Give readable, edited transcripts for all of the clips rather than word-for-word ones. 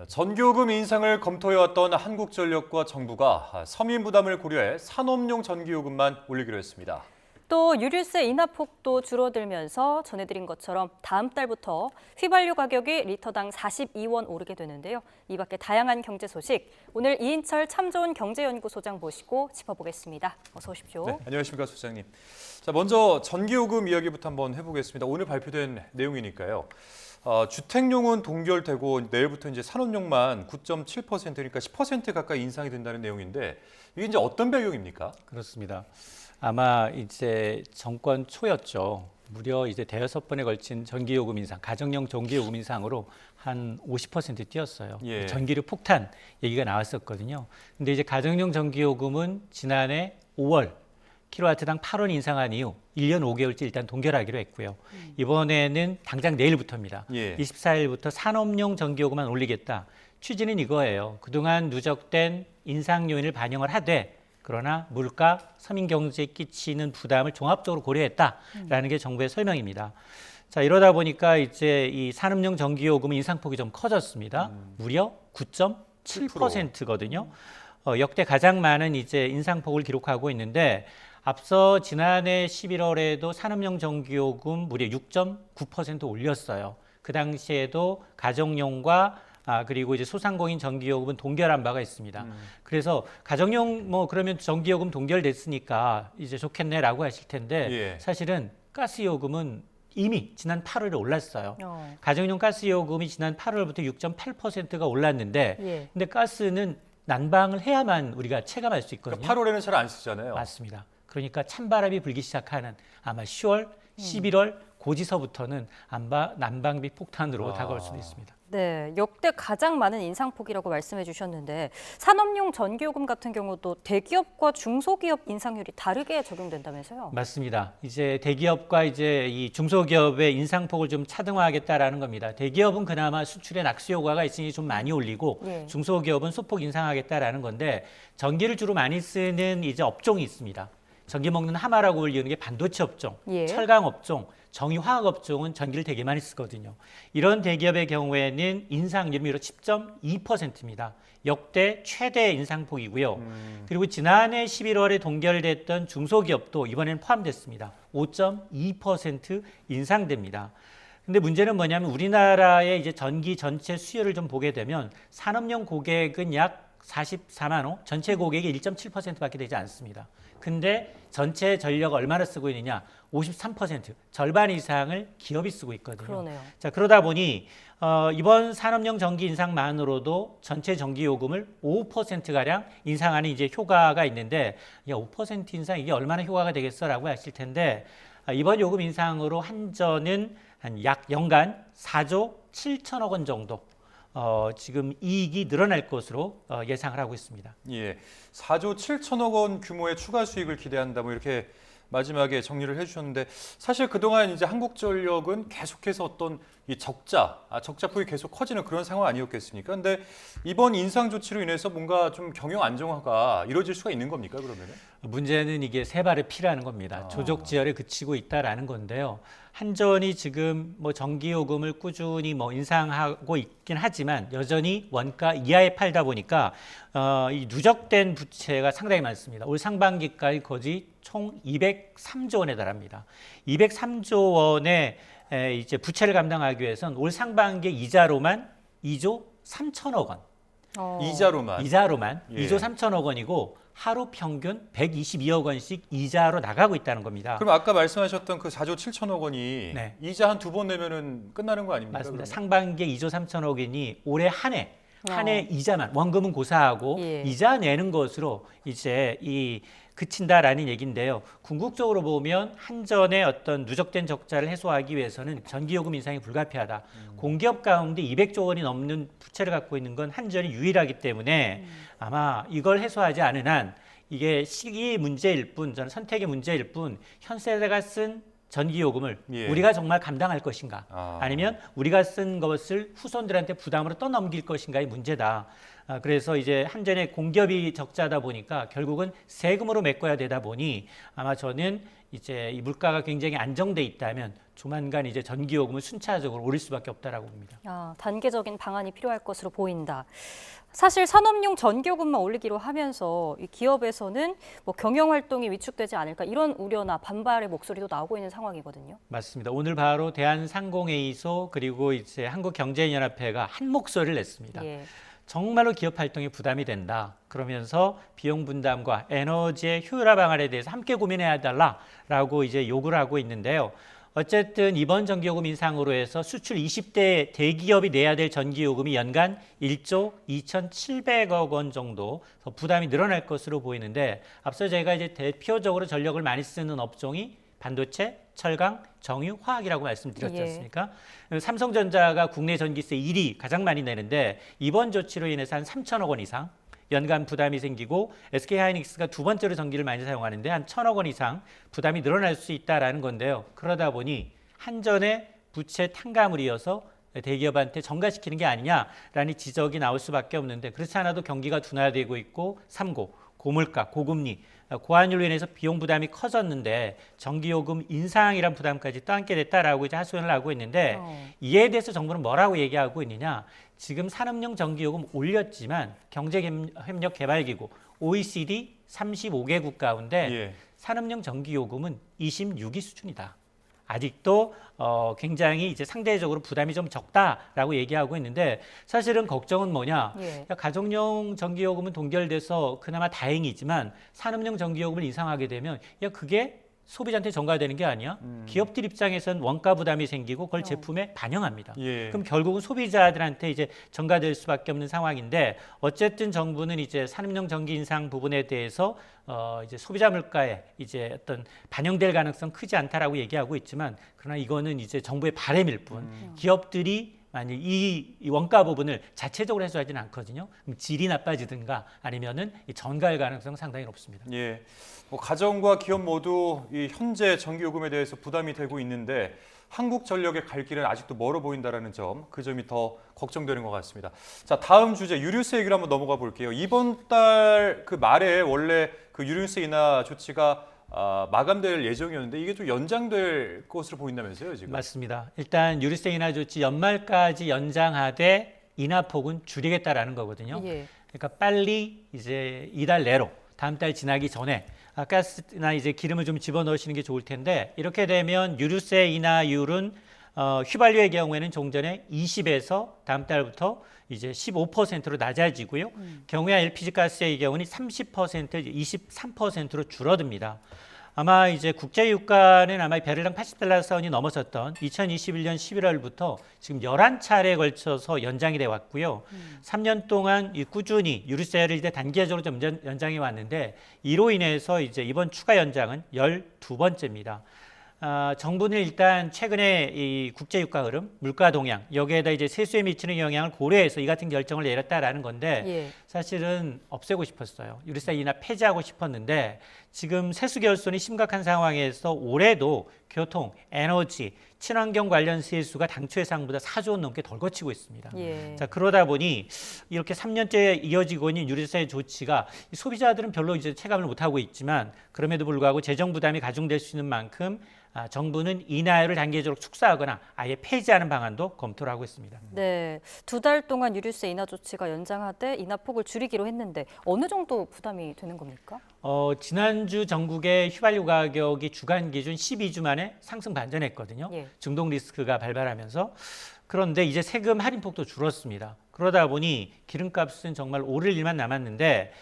전기요금 인상을 검토해왔던 한국전력과 정부가 서민 부담을 고려해 산업용 전기요금만 올리기로 했습니다. 또 유류세 인하폭도 줄어들면서 전해드린 것처럼 다음 달부터 휘발유 가격이 리터당 42원 오르게 되는데요. 이 밖에 다양한 경제 소식, 오늘 이인철 참 좋은 경제연구소장 모시고 짚어보겠습니다. 어서 오십시오. 네, 안녕하십니까, 소장님. 자, 먼저 전기요금 이야기부터 한번 해보겠습니다. 오늘 발표된 내용이니까요. 주택용은 동결되고 내일부터 이제 산업용만 9.7% 그러니까 10% 가까이 인상이 된다는 내용인데 이게 이제 어떤 배경입니까? 그렇습니다. 아마 이제 정권 초였죠. 무려 이제 대여섯 번에 걸친 전기요금 인상, 가정용 전기요금 인상으로 한 50% 뛰었어요. 예. 전기료 폭탄 얘기가 나왔었거든요. 근데 이제 가정용 전기요금은 지난해 5월 킬로와트당 8원 인상한 이후 1년 5개월째 일단 동결하기로 했고요. 이번에는 당장 내일부터입니다. 예. 24일부터 산업용 전기요금만 올리겠다. 취지는 이거예요. 그동안 누적된 인상 요인을 반영을 하되 그러나 물가, 서민 경제에 끼치는 부담을 종합적으로 고려했다라는 게 정부의 설명입니다. 자, 이러다 보니까 이제 이 산업용 전기요금은 인상폭이 좀 커졌습니다. 무려 9.7%거든요. 역대 가장 많은 이제 인상폭을 기록하고 있는데 앞서 지난해 11월에도 산업용 전기요금 무려 6.9% 올렸어요. 그 당시에도 가정용과 그리고 이제 소상공인 전기요금은 동결한 바가 있습니다. 그래서 가정용 그러면 전기요금 동결됐으니까 이제 좋겠네라고 하실 텐데 예. 사실은 가스요금은 이미 지난 8월에 올랐어요. 가정용 가스요금이 지난 8월부터 6.8%가 올랐는데 예. 근데 가스는 난방을 해야만 우리가 체감할 수 있거든요. 그러니까 8월에는 잘 안 쓰잖아요. 맞습니다. 그러니까 찬바람이 불기 시작하는 아마 10월, 11월 고지서부터는 난방비 폭탄으로 다가올 수도 있습니다. 네, 역대 가장 많은 인상폭이라고 말씀해 주셨는데 산업용 전기요금 같은 경우도 대기업과 중소기업 인상률이 다르게 적용된다면서요? 맞습니다. 이제 대기업과 이제 이 중소기업의 인상폭을 좀 차등화하겠다라는 겁니다. 대기업은 그나마 수출에 낙수 효과가 있으니 좀 많이 올리고 예. 중소기업은 소폭 인상하겠다라는 건데 전기를 주로 많이 쓰는 이제 업종이 있습니다. 전기 먹는 하마라고 불리는 게 반도체 업종, 예. 철강 업종, 정유화학 업종은 전기를 되게 많이 쓰거든요. 이런 대기업의 경우에는 인상률이 10.2%입니다. 역대 최대 인상폭이고요. 그리고 지난해 11월에 동결됐던 중소기업도 이번에는 포함됐습니다. 5.2% 인상됩니다. 근데 문제는 뭐냐면 우리나라의 이제 전기 전체 수요를 좀 보게 되면 산업용 고객은 약 44만 호, 전체 고객의 1.7%밖에 되지 않습니다. 근데 전체 전력 얼마나 쓰고 있느냐? 53%, 절반 이상을 기업이 쓰고 있거든요. 그러네요. 자, 그러다 보니 이번 산업용 전기 인상만으로도 전체 전기 요금을 5%가량 인상하는 이제 효과가 있는데 야, 5% 인상 이게 얼마나 효과가 되겠어라고 하실 텐데 이번 요금 인상으로 한전은 한 약 연간 4조 7천억 원 정도 지금 이익이 늘어날 것으로 예상을 하고 있습니다. 예, 4조 7천억 원 규모의 추가 수익을 기대한다. 이렇게 마지막에 정리를 해주셨는데 사실 그동안 이제 한국전력은 계속해서 어떤 이 적자폭이 계속 커지는 그런 상황 아니었겠습니까? 근데 이번 인상 조치로 인해서 뭔가 좀 경영 안정화가 이루어질 수가 있는 겁니까, 그러면은? 문제는 이게 세 발의 피라는 겁니다. 조족지혈에 그치고 있다라는 건데요. 한전이 지금 전기요금을 꾸준히 인상하고 있긴 하지만 여전히 원가 이하에 팔다 보니까 이 누적된 부채가 상당히 많습니다. 올 상반기까지 거의 총 203조 원에 달합니다. 203조 원의 이제 부채를 감당하기 위해서는 올 상반기 이자로만 2조 3천억 원. 이자로만 예. 2조 3천억 원이고 하루 평균 122억 원씩 이자로 나가고 있다는 겁니다. 그럼 아까 말씀하셨던 그 4조 7천억 원이 네. 이자 한 두 번 내면은 끝나는 거 아닙니까? 맞습니다. 그러면? 상반기에 2조 3천억 원이 올해 한 해 이자만 원금은 고사하고 예. 이자 내는 것으로 이제 그친다라는 얘기인데요. 궁극적으로 보면 한전의 어떤 누적된 적자를 해소하기 위해서는 전기요금 인상이 불가피하다. 공기업 가운데 200조 원이 넘는 부채를 갖고 있는 건 한전이 유일하기 때문에 아마 이걸 해소하지 않은 한 이게 시기의 문제일 뿐, 저는 선택의 문제일 뿐 현세대가 쓴 전기요금을 예. 우리가 정말 감당할 것인가 아니면 우리가 쓴 것을 후손들한테 부담으로 떠넘길 것인가의 문제다. 그래서 이제 한전의 공기업이 적자다 보니까 결국은 세금으로 메꿔야 되다 보니 아마 저는 이제 이 물가가 굉장히 안정돼 있다면 조만간 이제 전기요금은 순차적으로 오를 수밖에 없다라고 봅니다. 단계적인 방안이 필요할 것으로 보인다. 사실 산업용 전기요금만 올리기로 하면서 이 기업에서는 뭐 경영 활동이 위축되지 않을까 이런 우려나 반발의 목소리도 나오고 있는 상황이거든요. 맞습니다. 오늘 바로 대한상공회의소 그리고 이제 한국경제연합회가 한 목소리를 냈습니다. 예. 정말로 기업 활동에 부담이 된다. 그러면서 비용 분담과 에너지의 효율화 방안에 대해서 함께 고민해야 달라라고 이제 요구를 하고 있는데요. 어쨌든 이번 전기요금 인상으로 해서 수출 20대 대기업이 내야 될 전기요금이 연간 1조 2,700억 원 정도 부담이 늘어날 것으로 보이는데 앞서 제가 이제 대표적으로 전력을 많이 쓰는 업종이 반도체, 철강, 정유, 화학이라고 말씀드렸지 않습니까? 삼성전자가 국내 전기세 1위 가장 많이 내는데 이번 조치로 인해서 한 3천억 원 이상 연간 부담이 생기고 SK하이닉스가 두 번째로 전기를 많이 사용하는데 한 1,000억 원 이상 부담이 늘어날 수 있다라는 건데요. 그러다 보니 한전의 부채 탕감을 이어서 대기업한테 전가시키는 게 아니냐라는 지적이 나올 수밖에 없는데 그렇지 않아도 경기가 둔화되고 있고 삼고, 고물가, 고금리, 고환율로 인해서 비용 부담이 커졌는데 전기요금 인상이란 부담까지 떠안게 됐다라고 이제 하소연을 하고 있는데 이에 대해서 정부는 뭐라고 얘기하고 있느냐? 지금 산업용 전기요금 올렸지만 경제협력개발기구 OECD 35개국 가운데 산업용 전기요금은 26위 수준이다. 아직도 굉장히 이제 상대적으로 부담이 좀 적다라고 얘기하고 있는데 사실은 걱정은 뭐냐? 야, 가정용 전기요금은 동결돼서 그나마 다행이지만 산업용 전기요금을 인상하게 되면 야 그게 소비자한테 전가되는 게 아니야? 기업들 입장에서는 원가 부담이 생기고 그걸 제품에 반영합니다. 그럼 결국은 소비자들한테 이제 전가될 수밖에 없는 상황인데 어쨌든 정부는 이제 산업용 전기 인상 부분에 대해서 이제 소비자 물가에 이제 어떤 반영될 가능성 크지 않다라고 얘기하고 있지만 그러나 이거는 이제 정부의 바람일 뿐 기업들이 만약 이 원가 부분을 자체적으로 해소하지는 않거든요. 그럼 질이 나빠지든가 아니면은 전가할 가능성은 상당히 높습니다. 예. 뭐 가정과 기업 모두 이 현재 전기요금에 대해서 부담이 되고 있는데 한국전력의 갈 길은 아직도 멀어 보인다라는 점, 그 점이 더 걱정되는 것 같습니다. 자, 다음 주제 유류세 얘기를 한번 넘어가 볼게요. 이번 달 그 말에 원래 그 유류세 인하 조치가 마감될 예정이었는데 이게 좀 연장될 것으로 보인다면서요, 지금? 맞습니다. 일단 유류세 인하 조치 연말까지 연장하되 인하폭은 줄이겠다라는 거거든요. 그러니까 빨리 이제 이달 내로 다음 달 지나기 전에 가스나 이제 기름을 좀 집어넣으시는 게 좋을 텐데 이렇게 되면 유류세 인하율은 휘발유의 경우에는 종전에 20에서 다음 달부터 이제 15%로 낮아지고요. 경유와 LPG 가스의 경우는 30%, 23%로 줄어듭니다. 아마 이제 국제 유가는 아마 배럴당 80달러 선이 넘어섰던 2021년 11월부터 지금 11차례에 걸쳐서 연장이 돼 왔고요. 3년 동안 꾸준히 유류세를 이제 단계적으로 좀 연장해 왔는데 이로 인해서 이제 이번 추가 연장은 12번째입니다. 정부는 일단 최근에 이 국제 유가 흐름, 물가 동향 여기에다 이제 세수에 미치는 영향을 고려해서 이 같은 결정을 내렸다라는 건데 사실은 없애고 싶었어요. 유류세 인하 폐지하고 싶었는데 지금 세수 결손이 심각한 상황에서 올해도 교통, 에너지, 친환경 관련 세수가 당초 예상보다 4조 원 넘게 덜 거치고 있습니다. 자, 그러다 보니 이렇게 3년째 이어지고 있는 유류세 조치가 소비자들은 별로 이제 체감을 못 하고 있지만 그럼에도 불구하고 재정 부담이 가중될 수 있는 만큼 정부는 인하율을 단계적으로 축소하거나 아예 폐지하는 방안도 검토를 하고 있습니다. 네, 2달 동안 유류세 인하 조치가 연장하되 인하폭을 줄이기로 했는데 어느 정도 부담이 되는 겁니까? 지난주 전국의 휘발유 가격이 주간 기준 12주 만에 상승 반전했거든요. 중동 리스크가 발발하면서. 그런데 이제 세금 할인폭도 줄었습니다. 그러다 보니 기름값은 정말 오를 일만 남았는데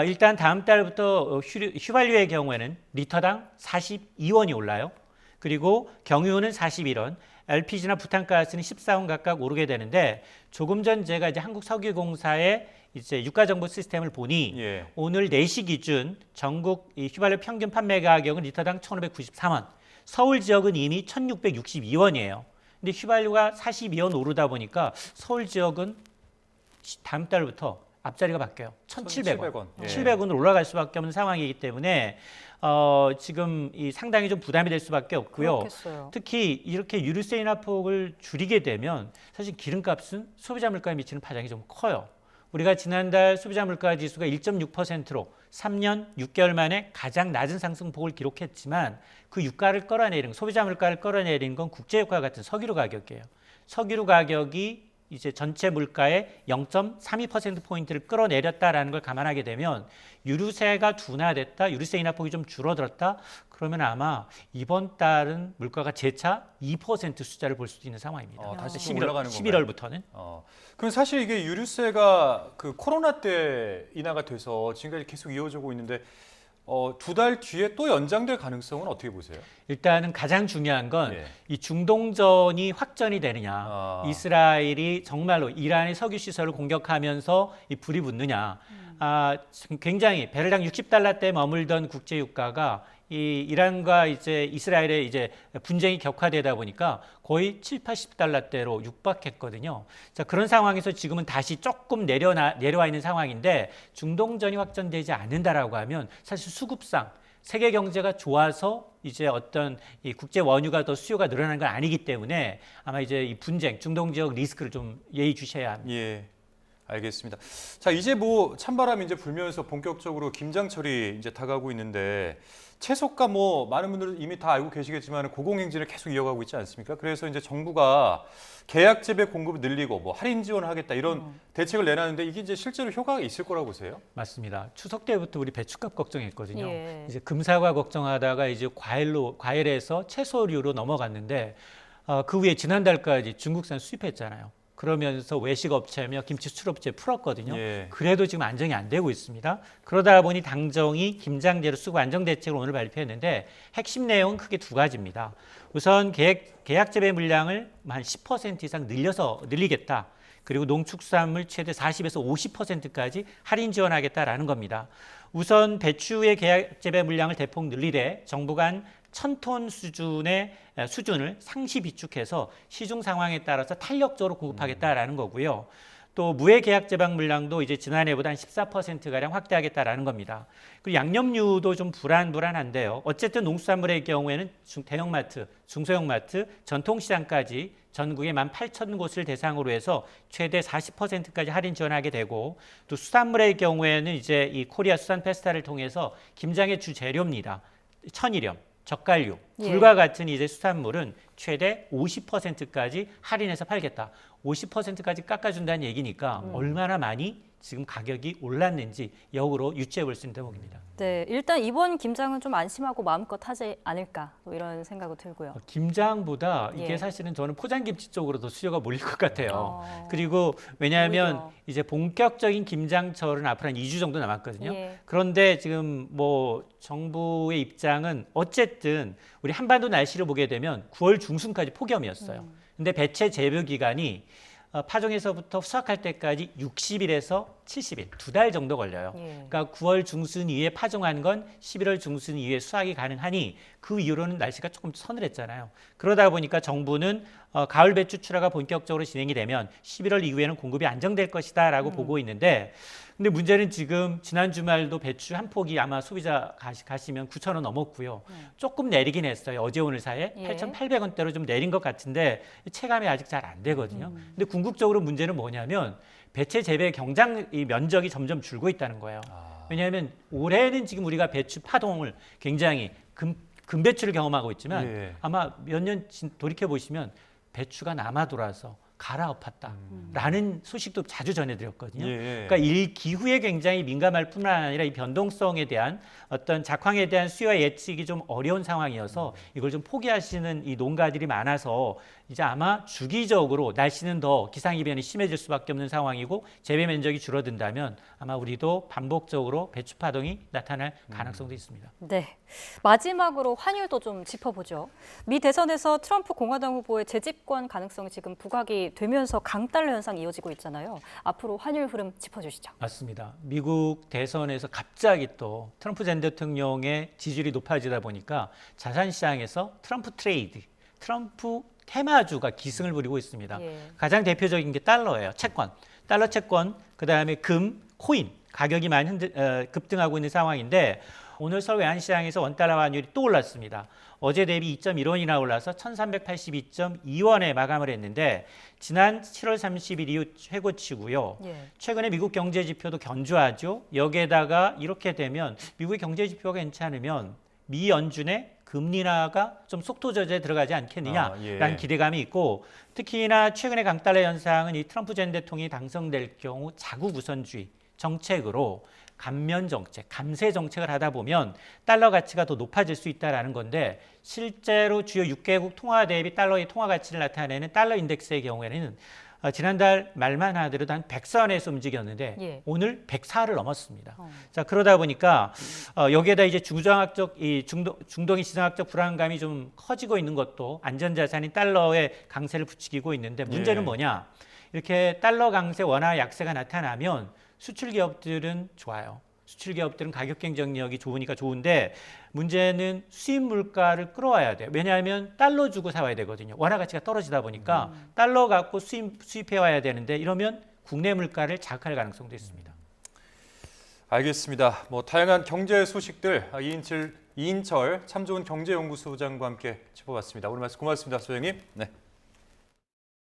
일단 다음 달부터 휘발유의 경우에는 리터당 42원이 올라요. 그리고 경유는 41원, LPG나 부탄가스는 14원 각각 오르게 되는데 조금 전 제가 이제 한국석유공사의 이제 유가정보 시스템을 보니 오늘 4시 기준 전국 이 휘발유 평균 판매 가격은 리터당 1,593원, 서울 지역은 이미 1,662원이에요. 근데 휘발유가 42원 오르다 보니까 서울 지역은 다음 달부터 앞자리가 바뀌어요. 1,700원. 700원으로 올라갈 수밖에 없는 상황이기 때문에 지금 이 상당히 좀 부담이 될 수밖에 없고요. 그렇겠어요. 특히 이렇게 유류세 인하폭을 줄이게 되면 사실 기름값은 소비자 물가에 미치는 파장이 좀 커요. 우리가 지난달 소비자 물가 지수가 1.6%로 3년 6개월 만에 가장 낮은 상승폭을 기록했지만 그 유가를 끌어내린 소비자 물가를 끌어내린 건 국제유가 같은 석유류 가격이에요. 석유류 가격이 이제 전체 물가의 0.32%포인트를 끌어내렸다라는 걸 감안하게 되면 유류세가 둔화됐다, 유류세 인하폭이 좀 줄어들었다, 그러면 아마 이번 달은 물가가 재차 2% 숫자를 볼 수도 있는 상황입니다. 다시 좀 올라가는 건가요? 11월부터는. 그럼 사실 이게 유류세가 그 코로나 때 인하가 돼서 지금까지 계속 이어지고 있는데 2달 뒤에 또 연장될 가능성은 어떻게 보세요? 일단은 가장 중요한 건 이 예. 중동전이 확전이 되느냐, 아. 이스라엘이 정말로 이란의 석유 시설을 공격하면서 이 불이 붙느냐. 굉장히 배럴당 60달러대 머물던 국제 유가가 이 이란과 이제 이스라엘의 이제 분쟁이 격화되다 보니까 거의 7, 80달러대로 육박했거든요. 자, 그런 상황에서 지금은 다시 조금 내려와 있는 상황인데 중동전이 확전되지 않는다라고 하면 사실 수급상 세계 경제가 좋아서 이제 어떤 이 국제 원유가 더 수요가 늘어나는 건 아니기 때문에 아마 이제 이 분쟁, 중동 지역 리스크를 좀 예의주시해야 합니다. 예. 알겠습니다. 자, 이제 뭐 찬바람이 이제 불면서 본격적으로 김장철이 이제 다가오고 있는데 채소가 뭐 많은 분들은 이미 다 알고 계시겠지만 고공행진을 계속 이어가고 있지 않습니까? 그래서 이제 정부가 계약 재배 공급을 늘리고 뭐 할인 지원하겠다 이런 대책을 내놨는데 이게 이제 실제로 효과가 있을 거라고 보세요? 맞습니다. 추석 때부터 우리 배추값 걱정했거든요. 예. 이제 금사과 걱정하다가 이제 과일에서 채소류로 넘어갔는데 그 후에 지난달까지 중국산 수입했잖아요. 그러면서 외식 업체며 김치 수출업체 풀었거든요. 예. 그래도 지금 안정이 안 되고 있습니다. 그러다 보니 당정이 김장재료 수급 안정 대책을 오늘 발표했는데 핵심 내용은 크게 두 가지입니다. 우선 계약 재배 물량을 한 10% 이상 늘리겠다. 그리고 농축산물 최대 40에서 50%까지 할인 지원하겠다라는 겁니다. 우선 배추의 계약 재배 물량을 대폭 늘리되 정부가 한 1000톤 수준을 상시 비축해서 시중 상황에 따라서 탄력적으로 공급하겠다라는 거고요. 또 무해 계약 제방 물량도 이제 지난해보다 한 14%가량 확대하겠다라는 겁니다. 그리고 양념류도 좀 불안한데요. 어쨌든 농수산물의 경우에는 대형마트, 중소형마트, 전통시장까지 전국의 18,000곳을 대상으로 해서 최대 40%까지 할인 지원하게 되고 또 수산물의 경우에는 이제 이 코리아 수산 페스타를 통해서 김장의 주 재료입니다. 천일염, 젓갈류, 굴과 같은 이제 수산물은 최대 50%까지 할인해서 팔겠다. 50%까지 깎아준다는 얘기니까 얼마나 많이 지금 가격이 올랐는지 역으로 유추해 볼 수 있는 대목입니다. 네, 일단 이번 김장은 좀 안심하고 마음껏 하지 않을까 뭐 이런 생각도 들고요. 김장보다 이게 예. 사실은 저는 포장김치 쪽으로 더 수요가 몰릴 것 같아요. 어. 그리고 왜냐하면 오히려. 이제 본격적인 김장철은 앞으로 한 2주 정도 남았거든요. 예. 그런데 지금 뭐 정부의 입장은 어쨌든 우리 한반도 날씨를 보게 되면 9월 중순까지 폭염이었어요. 근데 배채 재배 기간이 파종에서부터 수확할 때까지 60일에서 70일, 2달 정도 걸려요. 예. 그러니까 9월 중순 이후에 파종한 건 11월 중순 이후에 수확이 가능하니 그 이후로는 날씨가 조금 서늘했잖아요. 그러다 보니까 정부는 가을 배추 출하가 본격적으로 진행이 되면 11월 이후에는 공급이 안정될 것이다라고 보고 있는데 근데 문제는 지금 지난 주말도 배추 한 폭이 아마 소비자 가시면 9,000원 넘었고요. 조금 내리긴 했어요. 어제 오늘 사이에 예. 8,800원대로 좀 내린 것 같은데 체감이 아직 잘 안 되거든요. 근데 궁극적으로 문제는 뭐냐면 배채 재배 경장 이 면적이 점점 줄고 있다는 거예요. 왜냐하면 올해는 지금 우리가 배추 파동을 굉장히 금배추를 경험하고 있지만 예. 아마 몇 년 돌이켜 보시면 배추가 남아 돌아서 가라엎었다라는 소식도 자주 전해드렸거든요. 예. 그러니까 기후에 굉장히 민감할 뿐만 아니라 이 변동성에 대한 어떤 작황에 대한 수요 예측이 좀 어려운 상황이어서 이걸 좀 포기하시는 이 농가들이 많아서 이제 아마 주기적으로 날씨는 더 기상이변이 심해질 수밖에 없는 상황이고 재배 면적이 줄어든다면 아마 우리도 반복적으로 배추 파동이 나타날 가능성도 있습니다. 네, 마지막으로 환율도 좀 짚어보죠. 미 대선에서 트럼프 공화당 후보의 재집권 가능성이 지금 부각이 되면서 강달러 현상이 이어지고 있잖아요. 앞으로 환율 흐름 짚어주시죠. 맞습니다. 미국 대선에서 갑자기 또 트럼프 전 대통령의 지지율이 높아지다 보니까 자산시장에서 트럼프 트레이드, 트럼프 테마주가 기승을 부리고 있습니다. 예. 가장 대표적인 게 달러예요. 채권, 달러 채권, 그다음에 금, 코인 가격이 많이 급등하고 있는 상황인데 오늘 서울 외환시장에서 원달러 환율이 또 올랐습니다. 어제 대비 2.1원이나 올라서 1,382.2원에 마감을 했는데 지난 7월 30일 이후 최고치고요. 예. 최근에 미국 경제 지표도 견조하죠. 여기에다가 이렇게 되면 미국의 경제 지표가 괜찮으면 미 연준의 금리 인하가 좀 속도 조절에 들어가지 않겠느냐라는 예. 기대감이 있고 특히나 최근의 강달러 현상은 이 트럼프 전 대통령이 당선될 경우 자국 우선주의 정책으로 감면 정책, 감세 정책을 하다 보면 달러 가치가 더 높아질 수 있다라는 건데 실제로 주요 6개국 통화 대비 달러의 통화 가치를 나타내는 달러 인덱스의 경우에는 지난달 말만 하더라도 한 100선에서 움직였는데 예. 오늘 104를 넘었습니다. 자 그러다 보니까 여기에다 이제 중동의 지정학적 불안감이 좀 커지고 있는 것도 안전자산인 달러의 강세를 부추기고 있는데 문제는 예. 뭐냐? 이렇게 달러 강세 원화 약세가 나타나면 수출 기업들은 좋아요. 수출 기업들은 가격 경쟁력이 좋으니까 좋은데 문제는 수입 물가를 끌어와야 돼요. 왜냐하면 달러 주고 사와야 되거든요. 원화 가치가 떨어지다 보니까 달러 갖고 수입해 와야 되는데 이러면 국내 물가를 자극할 가능성도 있습니다. 알겠습니다. 뭐 다양한 경제 소식들 이인철 참 좋은 경제연구소장과 함께 짚어봤습니다. 오늘 말씀 고맙습니다, 소장님. 네.